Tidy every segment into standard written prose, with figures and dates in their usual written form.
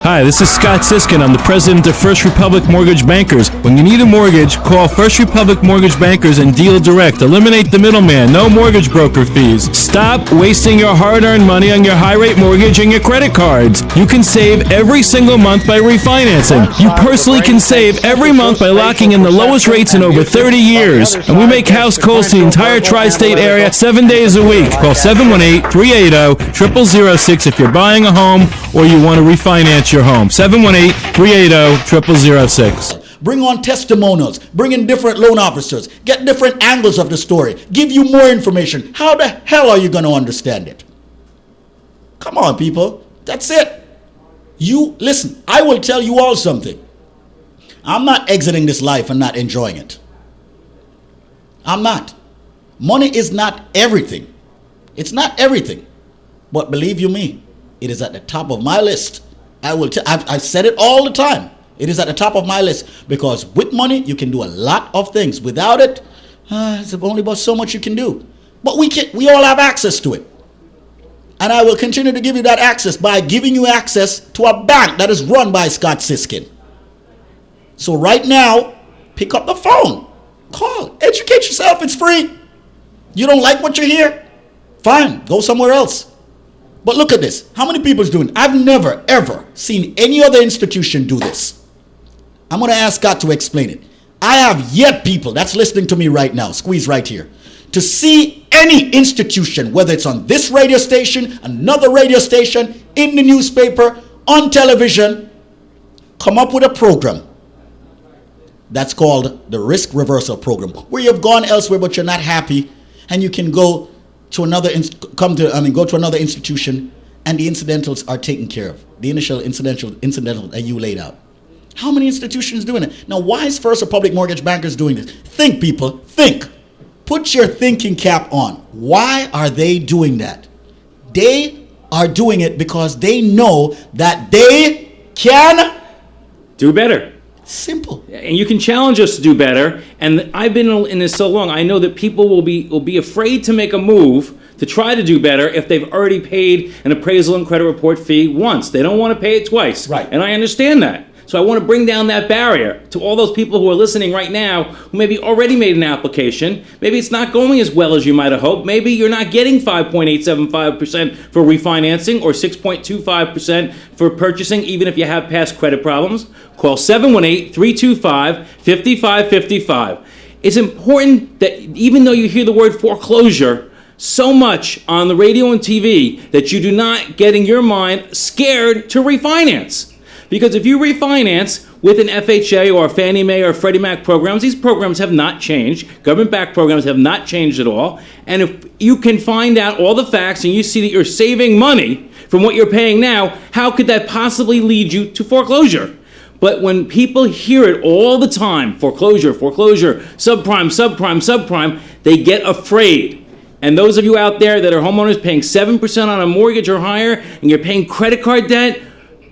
Hi, this is Scott Siskin. I'm the president of First Republic Mortgage Bankers. When you need a mortgage, call First Republic Mortgage Bankers and deal direct. Eliminate the middleman. No mortgage broker fees. Stop wasting your hard-earned money on your high-rate mortgage and your credit cards. You can save every single month by refinancing. You personally can save every month by locking in the lowest rates in over 30 years. And we make house calls to the entire tri-state area 7 days a week. Call 718-380-0006 if you're buying a home or you want to refinance your home. 718-380-0006. Bring on testimonials. Bring in different loan officers. Get different angles of the story. Give you more information. How the hell are you going to understand it? Come on, people. That's it. You, listen, I will tell you all something. I'm not exiting this life and not enjoying it. I'm not. Money is not everything. It's not everything. But believe you me, it is at the top of my list. I've said it all the time. It is at the top of my list because with money you can do a lot of things. Without it, it's only about so much you can do. But we all have access to it, and I will continue to give you that access by giving you access to a bank that is run by Scott Siskin. So right now, pick up the phone, call, educate yourself. It's free. You don't like what you hear? Fine, go somewhere else. But look at this. How many people is doing it? I've never, ever seen any other institution do this. I'm going to ask Scott to explain it. I have yet people that's listening to me right now, squeeze right here, to see any institution, whether it's on this radio station, another radio station, in the newspaper, on television, come up with a program that's called the Risk Reversal Program, where you've gone elsewhere but you're not happy, and you can go to another go to another institution, and the incidentals are taken care of. The initial incidental that you laid out. How many institutions doing it? Now, why is First Republic Mortgage Bankers doing this? Think, people, think. Put your thinking cap on. Why are they doing that? They are doing it because they know that they can do better. Simple. And you can challenge us to do better. And I've been in this so long, I know that people will be afraid to make a move to try to do better if they've already paid an appraisal and credit report fee once. They don't want to pay it twice. Right. And I understand that. So I want to bring down that barrier to all those people who are listening right now who maybe already made an application. Maybe it's not going as well as you might have hoped. Maybe you're not getting 5.875% for refinancing or 6.25% for purchasing, even if you have past credit problems. Call 718-325-5555. It's important that even though you hear the word foreclosure so much on the radio and TV, that you do not get in your mind scared to refinance. Because if you refinance with an FHA or a Fannie Mae or Freddie Mac programs, these programs have not changed. Government-backed programs have not changed at all. And if you can find out all the facts and you see that you're saving money from what you're paying now, how could that possibly lead you to foreclosure? But when people hear it all the time, foreclosure, subprime, they get afraid. And those of you out there that are homeowners paying 7% on a mortgage or higher, and you're paying credit card debt,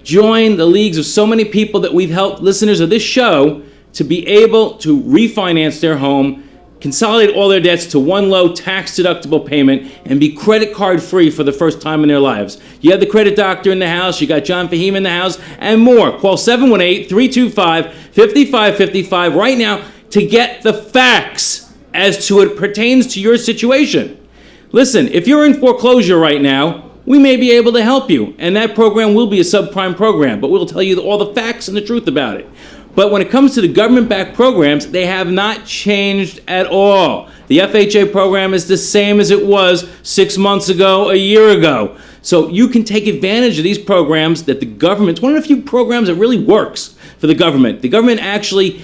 join the leagues of so many people that we've helped, listeners of this show, to be able to refinance their home, consolidate all their debts to one low tax-deductible payment, and be credit card free for the first time in their lives. You have the credit doctor in the house, you got John Fahim in the house, and more. Call 718-325-5555 right now to get the facts as to it pertains to your situation. Listen, if you're in foreclosure right now, we may be able to help you, and that program will be a subprime program, but we'll tell you all the facts and the truth about it. But when it comes to the government-backed programs, they have not changed at all. The FHA program is the same as it was 6 months ago, a year ago. So you can take advantage of these programs that the government, it's one of the few programs that really works for the government. The government actually,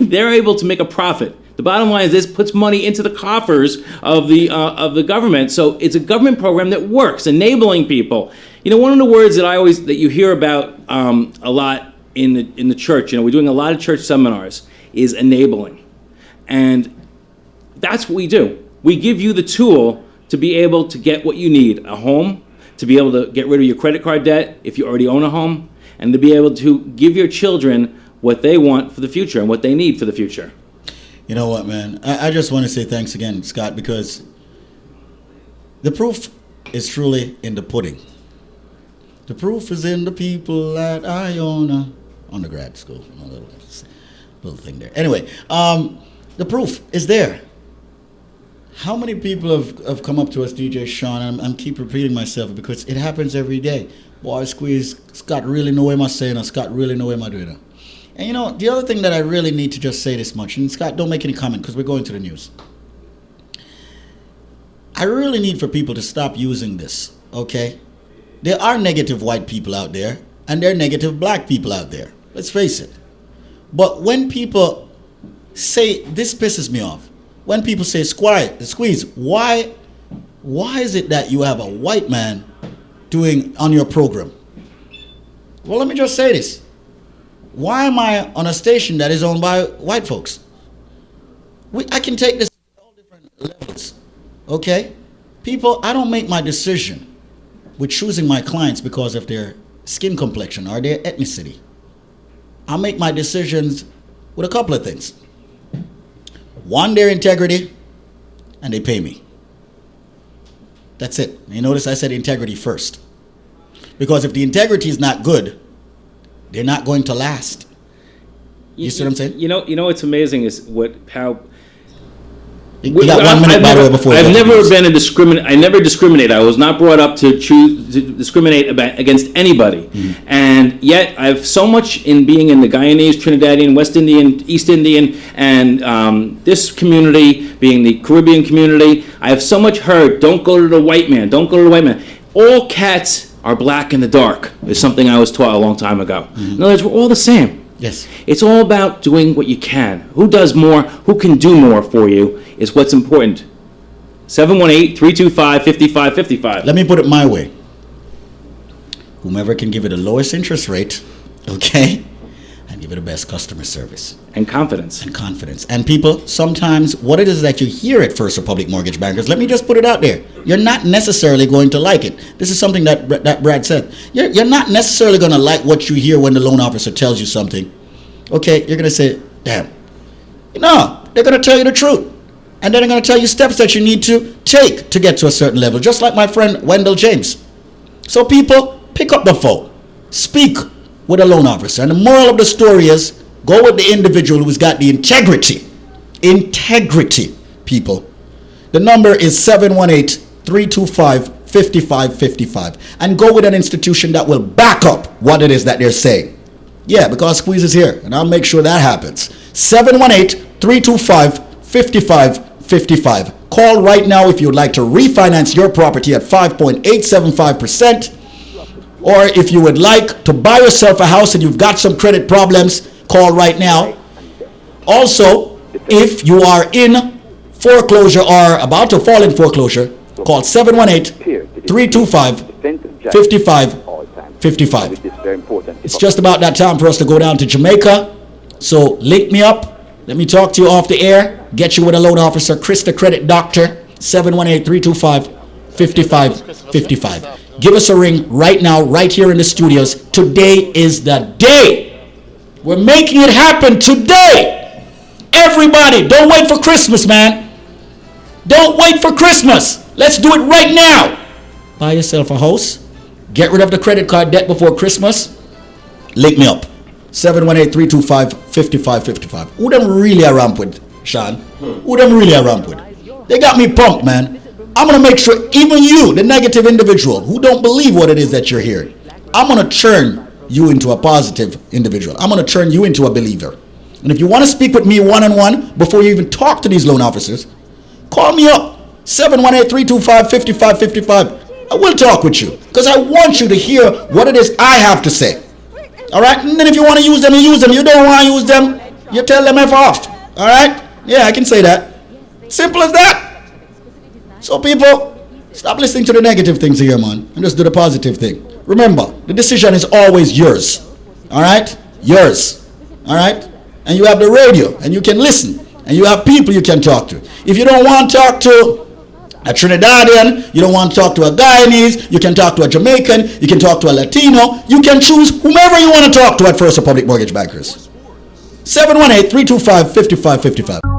they're able to make a profit. The bottom line is this puts money into the coffers of the government. So it's a government program that works, enabling people. You know, one of the words that you hear about a lot in the church, we're doing a lot of church seminars, is enabling. And that's what we do. We give you the tool to be able to get what you need, a home, to be able to get rid of your credit card debt if you already own a home, and to be able to give your children what they want for the future and what they need for the future. You know what, man? I just want to say thanks again, Scott, because the proof is truly in the pudding. The proof is in the people at Iona undergrad school. A little thing there. Anyway, the proof is there. How many people have come up to us, DJ Sean? I'm keep repeating myself because it happens every day. Boy, Squeeze, Scott really know what am I saying, or Scott really know what am I doing. And you know, the other thing that I really need to just say this much, and Scott, don't make any comment because we're going to the news. I really need for people to stop using this, okay? There are negative white people out there, and there are negative black people out there. Let's face it. But when people say, this pisses me off, when people say, Squeeze, why is it that you have a white man doing on your program? Well, let me just say this. Why am I on a station that is owned by white folks? I can take this at all different levels, okay? People, I don't make my decision with choosing my clients because of their skin complexion or their ethnicity. I make my decisions with a couple of things. One, their integrity, and they pay me. That's it. You notice I said integrity first. Because if the integrity is not good, they're not going to last. You see what I'm saying? You know what's amazing is how. You got 1 minute, by the way, before. I've never been a discriminate. I never discriminate. I was not brought up to choose to discriminate against anybody, and yet I have so much in being in the Guyanese, Trinidadian, West Indian, East Indian, and this community being the Caribbean community. I have so much heard. Don't go to the white man. Don't go to the white man. All cats are black in the dark is something I was taught a long time ago. In other words, we're all the same. Yes. It's all about doing what you can. Who does more, who can do more for you is what's important. 718-325-5555. Let me put it my way. Whomever can give it the lowest interest rate, okay, and give it the best customer service. And confidence. And confidence. And people, sometimes what it is that you hear at First Republic Mortgage Bankers, let me just put it out there. You're not necessarily going to like it. This is something that Brad said. You're not necessarily going to like what you hear when the loan officer tells you something. Okay, you're going to say, damn. No, they're going to tell you the truth. And then they're going to tell you steps that you need to take to get to a certain level, just like my friend Wendell James. So people, pick up the phone. Speak with a loan officer. And the moral of the story is, go with the individual who's got the integrity. Integrity, people. The number is 718-325-5555. And go with an institution that will back up what it is that they're saying. Yeah, because Squeeze is here, and I'll make sure that happens. 718-325-5555. Call right now if you'd like to refinance your property at 5.875%. Or if you would like to buy yourself a house and you've got some credit problems, call right now. Also, if you are in foreclosure or about to fall in foreclosure, call 718-325-5555. It's just about that time for us to go down to Jamaica. So link me up. Let me talk to you off the air. Get you with a loan officer, Chris the Credit Doctor, 718-325-5555. Give us a ring right now, right here in the studios. Today is the day. We're making it happen today. Everybody, don't wait for Christmas, man. Don't wait for Christmas. Let's do it right now. Buy yourself a house. Get rid of the credit card debt before Christmas. Link me up. 718-325-5555. Who them really a ramp with, Sean? Who them really a ramp with? They got me pumped, man. I'm going to make sure even you, the negative individual who don't believe what it is that you're hearing, I'm going to turn you into a positive individual. I'm going to turn you into a believer. And if you want to speak with me one-on-one before you even talk to these loan officers, call me up. 718-325-5555. I will talk with you because I want you to hear what it is I have to say. All right? And then if you want to use them, you use them. You don't want to use them, you tell them F off. All right? Yeah, I can say that. Simple as that. So people, stop listening to the negative things here, man, and just do the positive thing. Remember, the decision is always yours. All right? Yours. All right? And you have the radio, and you can listen, and you have people you can talk to. If you don't want to talk to a Trinidadian, you don't want to talk to a Guyanese, you can talk to a Jamaican, you can talk to a Latino, you can choose whomever you want to talk to at First Republic Mortgage Bankers. 718-325-5555.